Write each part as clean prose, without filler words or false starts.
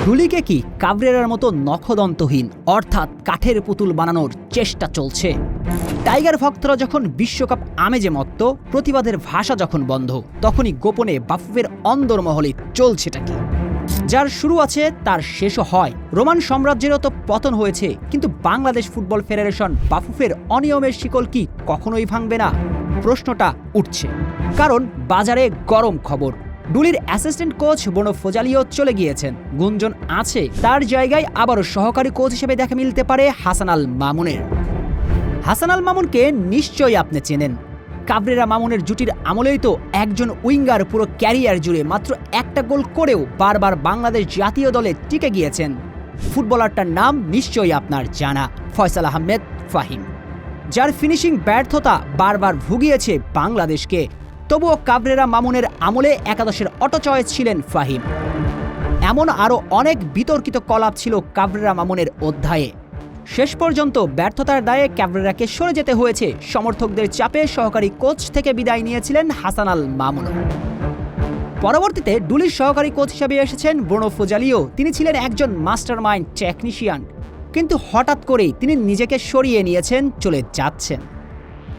ডুলিকে কি কাবরেরার মতো নখদন্তহীন অর্থাৎ কাঠের পুতুল বানানোর চেষ্টা চলছে? টাইগার ভক্তরা যখন বিশ্বকাপ আমেজে মত্ত, প্রতিবাদের ভাষা যখন বন্ধ, তখনই গোপনে বাফুফের অন্দরমহলে চলছেটা কি? যার শুরু আছে তার শেষও হয়। রোমান সাম্রাজ্যেরও তো পতন হয়েছে, কিন্তু বাংলাদেশ ফুটবল ফেডারেশন বাফুফের অনিয়মের শিকল কি কখনোই ভাঙবে না? প্রশ্নটা উঠছে, কারণ বাজারে গরম খবর। ডুলির অ্যাসিস্ট্যান্ট কোচ বনো ফজালিও চলে গিয়েছেন। গুঞ্জন আছে তার জায়গায় আবারও সহকারী কোচ হিসেবে দেখা মিলতে পারে হাসান আল মামুনের। হাসান আল মামুনকে নিশ্চয়ই আপনি চেনেন। কাবরেরা মামুনের জুটির আমলেই তো একজন উইঙ্গার পুরো ক্যারিয়ার জুড়ে মাত্র একটা গোল করেও বারবার বাংলাদেশ জাতীয় দলে টিকে গিয়েছেন। ফুটবলারটার নাম নিশ্চয়ই আপনার জানা, ফয়সাল আহমেদ ফাহিম, যার ফিনিশিং ব্যর্থতা বারবার ভুগিয়েছে বাংলাদেশকে। তবুও কাবরেরা মামুনের আমলে একাদশের অটো চয়েস ছিলেন ফাহিম। এমন আরও অনেক বিতর্কিত কলাপ ছিল কাবরেরা মামুনের অধ্যায়ে। শেষ পর্যন্ত ব্যর্থতার দায়ে কাবরেরাকে সরে যেতে হয়েছে। সমর্থকদের চাপে সহকারী কোচ থেকে বিদায় নিয়েছিলেন হাসান আল মামুন। পরবর্তীতে ডুলির সহকারী কোচ হিসেবে এসেছেন বনো ফজালিও। তিনি ছিলেন একজন মাস্টার মাইন্ড টেকনিশিয়ান, কিন্তু হঠাৎ করেই তিনি নিজেকে সরিয়ে নিয়েছেন, চলে যাচ্ছেন।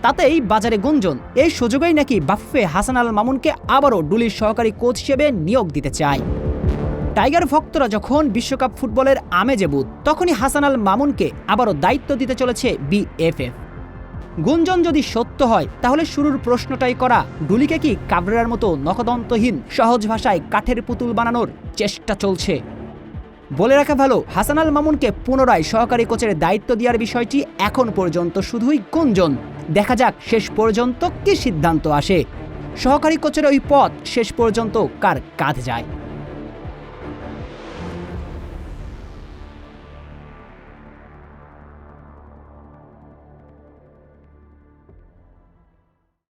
তাতেই বাজারে গুঞ্জন, এই সুযোগেই নাকি বাফুফে হাসান আল মামুনকে আবারও ডুলির সহকারী কোচ হিসেবে নিয়োগ দিতে চায়। টাইগার ভক্তরা যখন বিশ্বকাপ ফুটবলের আমেজে বুধ, তখনই হাসান আল মামুনকে আবারও দায়িত্ব দিতে চলেছে বিএফএফ। গুঞ্জন যদি সত্য হয়, তাহলে শুরুর প্রশ্নটাই করা, ডুলিকে কি কাবরেরার মতো নখদন্তহীন সহজ ভাষায় কাঠের পুতুল বানানোর চেষ্টা চলছে? বলে রাখা ভালো, হাসান আল মামুনকে পুনরায় সহকারী কোচের দায়িত্ব দেওয়ার বিষয়টি এখন পর্যন্ত শুধুই গুঞ্জন। দেখা যাক শেষ পর্যন্ত কি সিদ্ধান্ত আসে। সহকারী কোচের ওই পথ শেষ পর্যন্ত কার কাঁধে যায়।